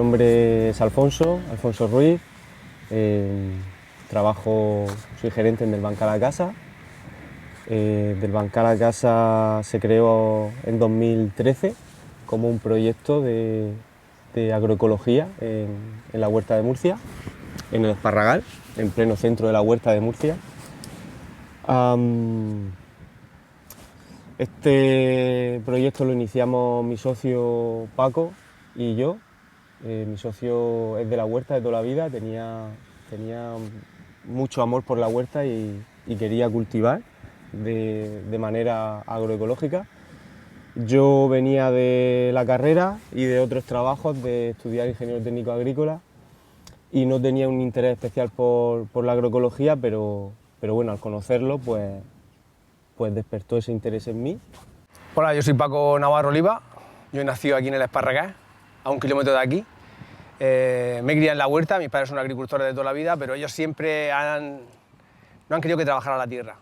nombre es Alfonso Ruiz, soy gerente en Del Bancal a Casa. Del Bancal a Casa se creó en 2013 como un proyecto de agroecología en la huerta de Murcia, en el Esparragal, en pleno centro de la huerta de Murcia. Este proyecto lo iniciamos mi socio Paco y yo. Mi socio es de la huerta de toda la vida, tenía mucho amor por la huerta y quería cultivar de manera agroecológica. Yo venía de la carrera y de otros trabajos de estudiar ingeniero técnico agrícola y no tenía un interés especial por la agroecología, pero bueno, al conocerlo pues despertó ese interés en mí. Hola, yo soy Paco Navarro Oliva, yo he nacido aquí en el Esparragal, a 1 kilómetro de aquí. Me he criado en la huerta, mis padres son agricultores de toda la vida, pero ellos siempre no han querido que trabajara la tierra.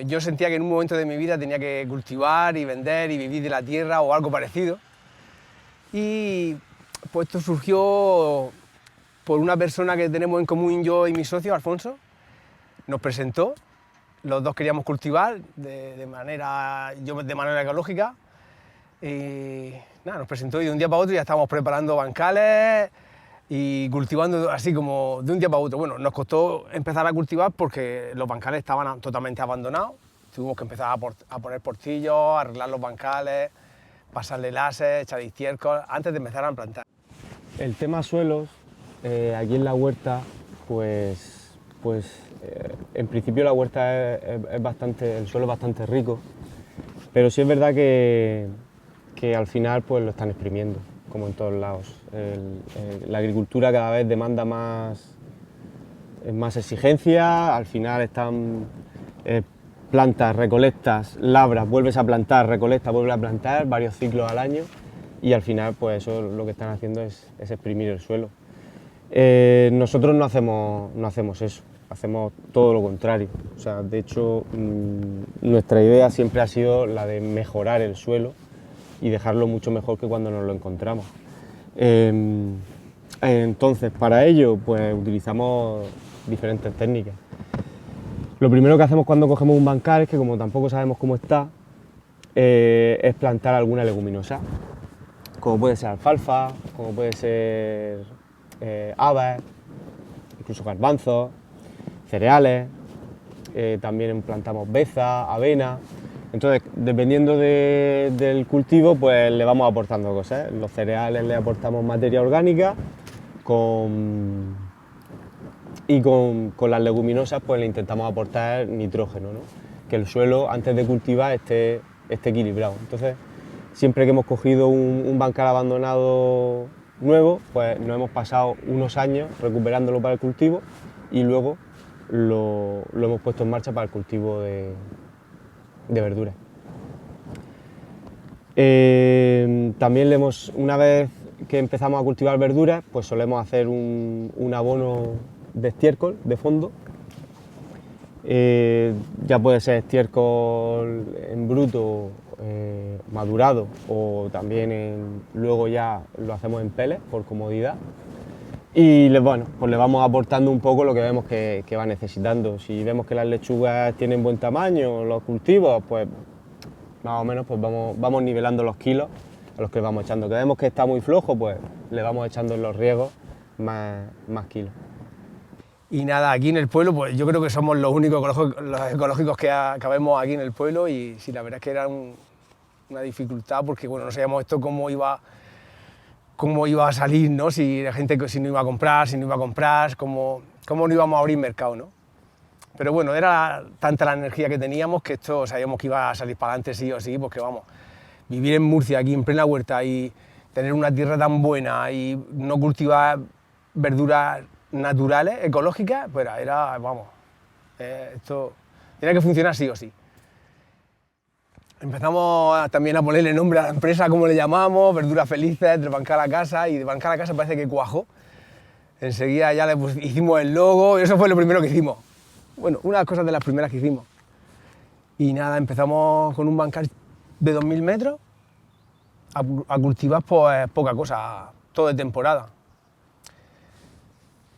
Yo sentía que en un momento de mi vida tenía que cultivar y vender y vivir de la tierra o algo parecido. Y pues esto surgió por una persona que tenemos en común, yo y mi socio, Alfonso. Nos presentó, los dos queríamos cultivar yo de manera ecológica. Y nada, nos presentó y de un día para otro ya estábamos preparando bancales y cultivando así como de un día para otro. Bueno, nos costó empezar a cultivar porque los bancales estaban totalmente abandonados. Tuvimos que empezar a poner portillos, arreglar los bancales, pasarle láser, echar estiércol, antes de empezar a plantar. El tema suelos, aquí en la huerta, en principio la huerta el suelo es bastante rico, pero sí es verdad que al final pues lo están exprimiendo, como en todos lados. La agricultura cada vez demanda más exigencia, al final están plantas, recolectas, labras, vuelves a plantar, recolectas, vuelves a plantar, varios ciclos al año, y al final pues eso lo que están haciendo es exprimir el suelo. Nosotros no hacemos eso, hacemos todo lo contrario. O sea, de hecho, nuestra idea siempre ha sido la de mejorar el suelo y dejarlo mucho mejor que cuando nos lo encontramos. Entonces, para ello, pues utilizamos diferentes técnicas. Lo primero que hacemos cuando cogemos un bancal es que, como tampoco sabemos cómo está, es plantar alguna leguminosa, como puede ser alfalfa, como puede ser habas, incluso garbanzos, cereales. También plantamos beza, avena. Entonces, dependiendo del cultivo, pues le vamos aportando cosas. Los cereales le aportamos materia orgánica y con las leguminosas pues le intentamos aportar nitrógeno, ¿no? Que el suelo antes de cultivar esté equilibrado. Entonces, siempre que hemos cogido un bancal abandonado nuevo, pues nos hemos pasado unos años recuperándolo para el cultivo y luego lo hemos puesto en marcha para el cultivo de verduras. También una vez que empezamos a cultivar verduras, pues solemos hacer un abono de estiércol de fondo. Ya puede ser estiércol en bruto, madurado, o también luego ya lo hacemos en pellets por comodidad. Y pues le vamos aportando un poco lo que vemos que va necesitando. Si vemos que las lechugas tienen buen tamaño, los cultivos, pues más o menos pues vamos nivelando los kilos a los que vamos echando. Que vemos que está muy flojo, pues le vamos echando en los riegos más kilos. Y nada, aquí en el pueblo, pues yo creo que somos los únicos los ecológicos que vemos aquí en el pueblo, y sí, la verdad es que era una dificultad porque bueno, no sabíamos esto cómo iba a salir, ¿no? Si la gente no iba a comprar, cómo no íbamos a abrir mercado, ¿no? Pero bueno, era tanta la energía que teníamos que esto sabíamos que iba a salir para adelante sí o sí, porque vamos, vivir en Murcia, aquí en plena huerta, y tener una tierra tan buena y no cultivar verduras naturales, ecológicas, pues esto tenía que funcionar sí o sí. Empezamos también a ponerle nombre a la empresa, como le llamamos, Verduras Felices, del Bancal a Casa, y de Bancal a Casa parece que cuajó. Enseguida ya hicimos el logo, y eso fue lo primero que hicimos. Bueno, una de las cosas de las primeras que hicimos. Y nada, empezamos con un bancal de 2000 metros, a cultivar pues poca cosa, todo de temporada.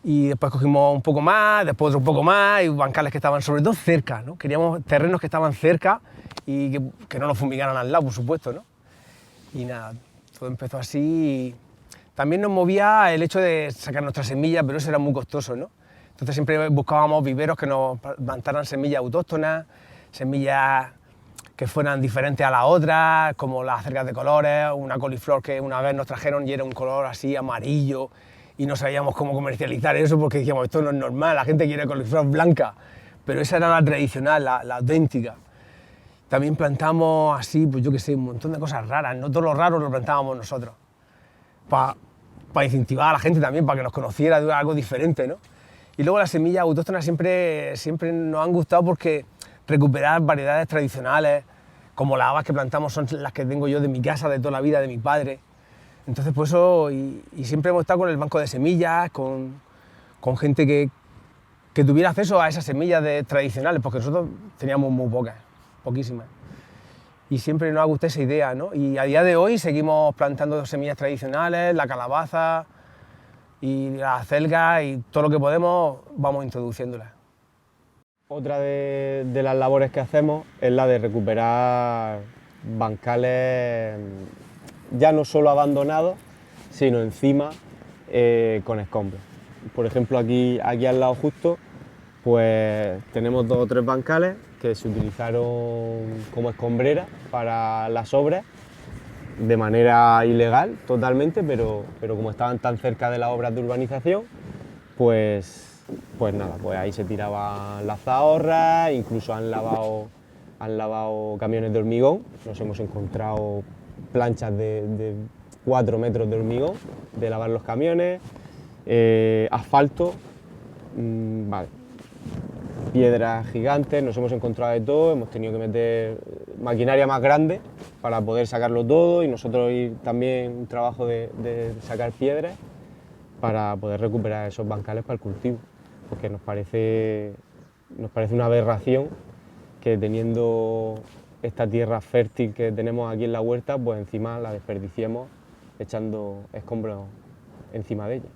Y después cogimos un poco más, después otro poco más, y bancales que estaban sobre todo cerca, ¿no? Queríamos terrenos que estaban cerca y que no nos fumigaran al lado, por supuesto, ¿no? Y nada, todo empezó así. También nos movía el hecho de sacar nuestras semillas, pero eso era muy costoso, ¿no? Entonces siempre buscábamos viveros que nos plantaran semillas autóctonas, semillas que fueran diferentes a las otras, como las acelgas de colores, una coliflor que una vez nos trajeron y era un color así amarillo, y no sabíamos cómo comercializar eso porque decíamos, esto no es normal, la gente quiere coliflor blanca, pero esa era la tradicional, la auténtica. También plantamos así, pues yo qué sé, un montón de cosas raras, no todo lo raro lo plantábamos nosotros, para incentivar a la gente también, para que nos conociera de algo diferente, ¿no? Y luego las semillas autóctonas siempre nos han gustado porque recuperar variedades tradicionales, como las habas que plantamos son las que tengo yo de mi casa, de toda la vida, de mi padre. Entonces, pues eso, y siempre hemos estado con el banco de semillas, con gente que tuviera acceso a esas semillas tradicionales, porque nosotros teníamos muy pocas, poquísimas. Y siempre nos ha gustado esa idea, ¿no? Y a día de hoy seguimos plantando semillas tradicionales, la calabaza y las acelgas, y todo lo que podemos vamos introduciéndolas. Otra de las labores que hacemos es la de recuperar bancales ya no solo abandonados, sino encima con escombros. Por ejemplo, aquí al lado justo, pues tenemos 2 o 3 bancales que se utilizaron como escombrera para las obras de manera ilegal totalmente, pero como estaban tan cerca de las obras de urbanización, pues nada, pues ahí se tiraban las zahorras, incluso han lavado camiones de hormigón, nos hemos encontrado planchas de 4 metros de hormigón, de lavar los camiones, asfalto, vale, piedras gigantes, nos hemos encontrado de todo, hemos tenido que meter maquinaria más grande para poder sacarlo todo y nosotros ir también un trabajo de sacar piedras para poder recuperar esos bancales para el cultivo, porque nos parece una aberración que teniendo esta tierra fértil que tenemos aquí en la huerta, pues encima la desperdiciemos echando escombros encima de ella.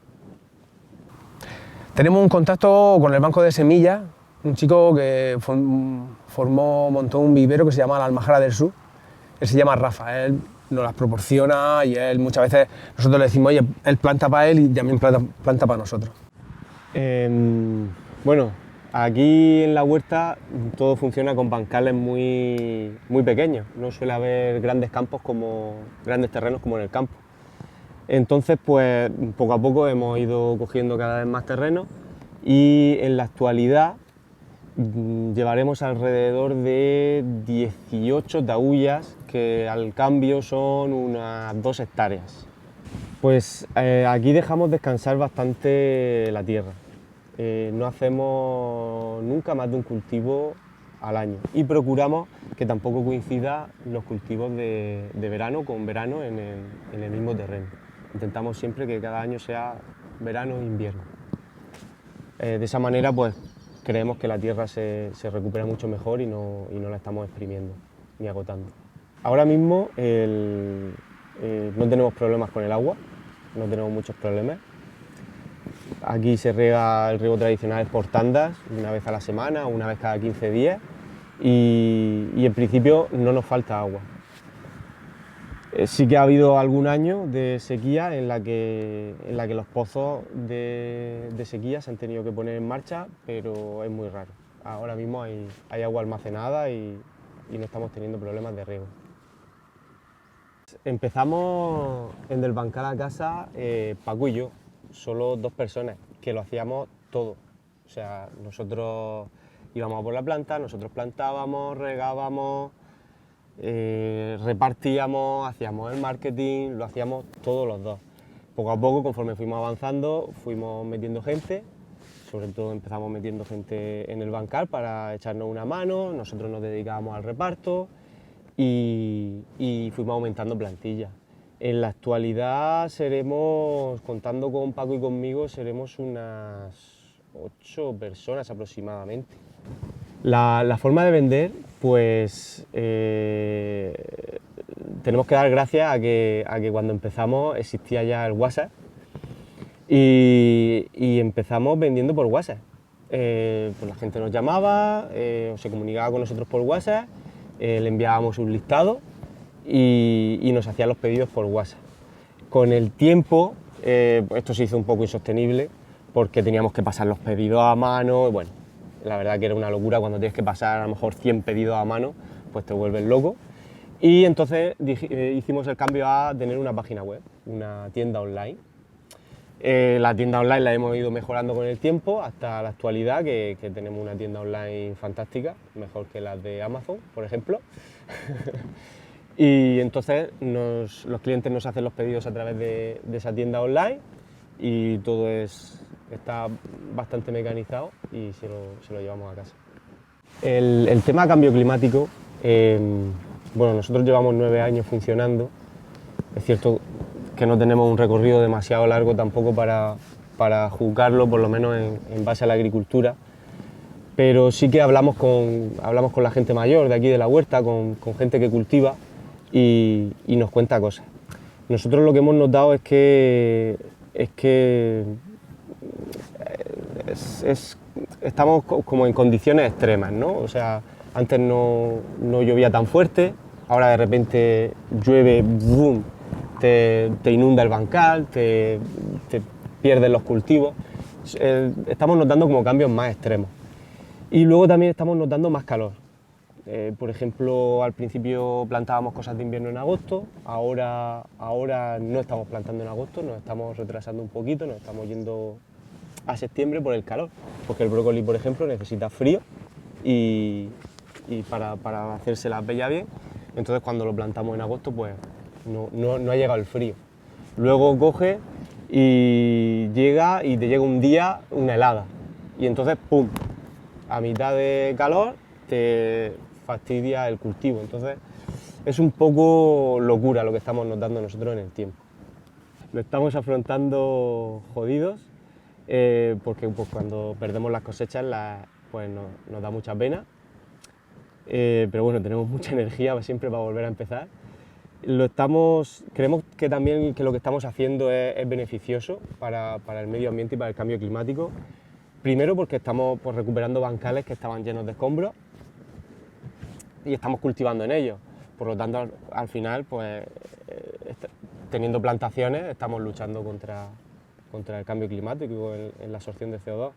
Tenemos un contacto con el banco de semillas, un chico que montó un vivero que se llama la Almajara del Sur. Él se llama Rafa, él nos las proporciona y él muchas veces nosotros le decimos, oye, él planta para él y también planta para nosotros. Bueno, aquí en la huerta todo funciona con bancales muy pequeños, no suele haber grandes terrenos como en el campo. Entonces, pues poco a poco hemos ido cogiendo cada vez más terrenos y en la actualidad llevaremos alrededor de 18 taullas, que al cambio son unas 2 hectáreas. Pues aquí dejamos descansar bastante la tierra. No hacemos nunca más de un cultivo al año y procuramos que tampoco coincida los cultivos de verano con verano en el mismo terreno. Intentamos siempre que cada año sea verano e invierno. De esa manera, pues creemos que la tierra se recupera mucho mejor y no la estamos exprimiendo ni agotando. Ahora mismo no tenemos problemas con el agua, no tenemos muchos problemas. Aquí se riega el riego tradicional por tandas, una vez a la semana, una vez cada 15 días y en principio no nos falta agua. Sí que ha habido algún año de sequía en la que los pozos de sequía se han tenido que poner en marcha, pero es muy raro. Ahora mismo hay agua almacenada y no estamos teniendo problemas de riego. Empezamos en Del Bancal a casa, Paco y yo, solo 2 personas, que lo hacíamos todo. O sea, nosotros íbamos por la planta, nosotros plantábamos, regábamos, repartíamos, hacíamos el marketing, lo hacíamos todos los 2. Poco a poco, conforme fuimos avanzando, fuimos metiendo gente, sobre todo empezamos metiendo gente en el bancal para echarnos una mano, nosotros nos dedicábamos al reparto y fuimos aumentando plantilla. En la actualidad contando con Paco y conmigo, seremos unas 8 personas aproximadamente. La forma de vender, pues tenemos que dar gracias a que cuando empezamos existía ya el WhatsApp y empezamos vendiendo por WhatsApp. Pues la gente nos llamaba o se comunicaba con nosotros por WhatsApp, le enviábamos un listado y nos hacían los pedidos por WhatsApp. Con el tiempo esto se hizo un poco insostenible porque teníamos que pasar los pedidos a mano, y bueno, la verdad que era una locura cuando tienes que pasar a lo mejor 100 pedidos a mano, pues te vuelves loco. Y entonces hicimos el cambio a tener una página web, una tienda online. La tienda online la hemos ido mejorando con el tiempo hasta la actualidad, que tenemos una tienda online fantástica, mejor que las de Amazon, por ejemplo. Y entonces los clientes nos hacen los pedidos a través de esa tienda online y todo está bastante mecanizado y se lo llevamos a casa. El tema cambio climático, bueno, nosotros llevamos 9 años funcionando. Es cierto que no tenemos un recorrido demasiado largo tampoco para juzgarlo, por lo menos en base a la agricultura, pero sí que hablamos con la gente mayor de aquí de la huerta, con gente que cultiva y nos cuenta cosas. Nosotros lo que hemos notado es que estamos como en condiciones extremas, ¿no? O sea, antes no llovía tan fuerte, ahora de repente llueve, ¡boom!, te inunda el bancal, te pierdes los cultivos. Estamos notando como cambios más extremos. Y luego también estamos notando más calor. Por ejemplo, al principio plantábamos cosas de invierno en agosto, ahora no estamos plantando en agosto, nos estamos retrasando un poquito, nos estamos yendo a septiembre por el calor, porque el brócoli, por ejemplo, necesita frío y para hacerse la bella bien, entonces cuando lo plantamos en agosto, pues no ha llegado el frío. Luego coge y te llega un día una helada y entonces, ¡pum!, a mitad de calor te fastidia el cultivo. Entonces es un poco locura lo que estamos notando nosotros en el tiempo. Lo estamos afrontando jodidos porque pues, cuando perdemos las cosechas pues nos da mucha pena, pero bueno, tenemos mucha energía siempre para volver a empezar. Creemos que también que lo que estamos haciendo es beneficioso para el medio ambiente y para el cambio climático. Primero porque estamos pues, recuperando bancales que estaban llenos de escombros y estamos cultivando en ellos. Por lo tanto, al final, pues, teniendo plantaciones, estamos luchando contra el cambio climático en la absorción de CO2.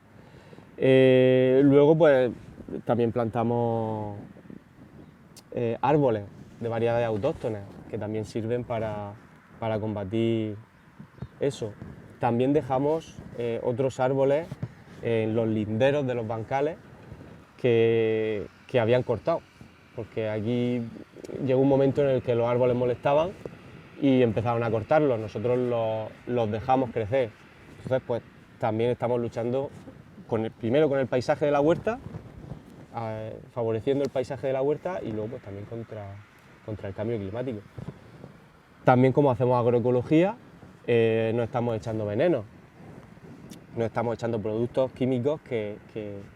Luego, pues, también plantamos árboles de variedades autóctonas que también sirven para combatir eso. También dejamos otros árboles en los linderos de los bancales que habían cortado, porque aquí llegó un momento en el que los árboles molestaban y empezaron a cortarlos, nosotros los dejamos crecer. Entonces, pues también estamos luchando primero con el paisaje de la huerta, favoreciendo el paisaje de la huerta y luego pues, también contra el cambio climático. También, como hacemos agroecología, no estamos echando veneno, no estamos echando productos químicos que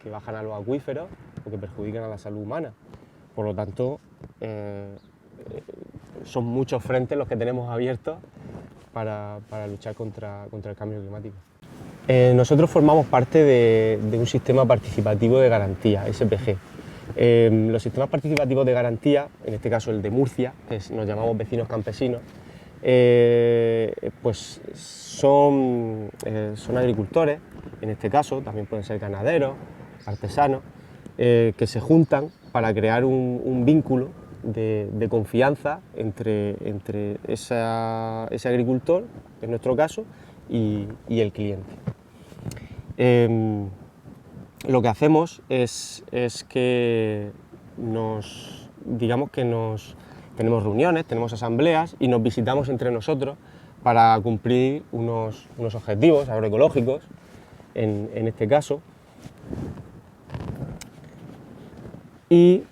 bajan a los acuíferos o que perjudican a la salud humana. Por lo tanto, son muchos frentes los que tenemos abiertos para luchar contra el cambio climático. Nosotros formamos parte de un sistema participativo de garantía, SPG. Los sistemas participativos de garantía, en este caso el de Murcia, que nos llamamos vecinos campesinos, pues son agricultores, en este caso, también pueden ser ganaderos, artesanos, que se juntan para crear un vínculo de confianza entre ese agricultor, en nuestro caso, y el cliente. Lo que hacemos es que tenemos reuniones, tenemos asambleas y nos visitamos entre nosotros para cumplir unos objetivos agroecológicos, en este caso. Y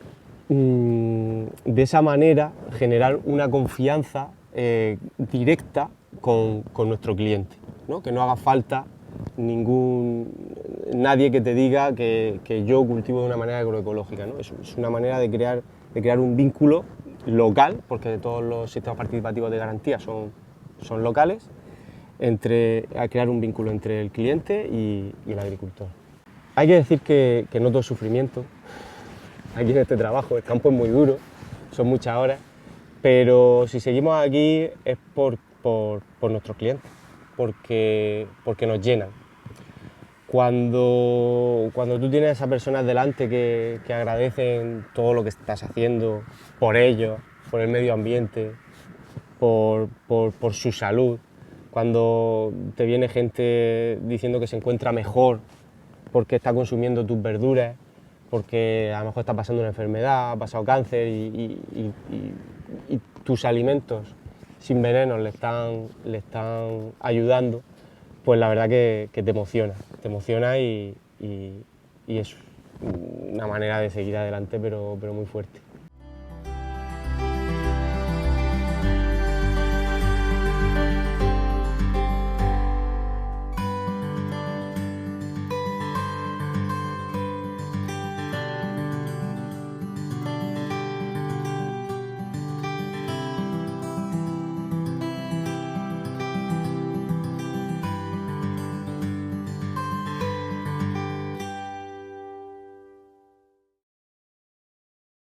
de esa manera generar una confianza directa con nuestro cliente, ¿no? Que no haga falta nadie que te diga que yo cultivo de una manera agroecológica, ¿no? Es una manera de crear un vínculo local, porque todos los sistemas participativos de garantía son locales, a crear un vínculo entre el cliente y el agricultor. Hay que decir que no todo es sufrimiento. Aquí en este trabajo, el campo es muy duro, son muchas horas, pero si seguimos aquí es por nuestros clientes, porque nos llenan. Cuando tú tienes a esas personas delante que agradecen todo lo que estás haciendo por ellos, por el medio ambiente, por su salud, cuando te viene gente diciendo que se encuentra mejor porque está consumiendo tus verduras, porque a lo mejor está pasando una enfermedad, ha pasado cáncer y tus alimentos sin veneno le están ayudando, pues la verdad que te emociona y es una manera de seguir adelante, pero muy fuerte.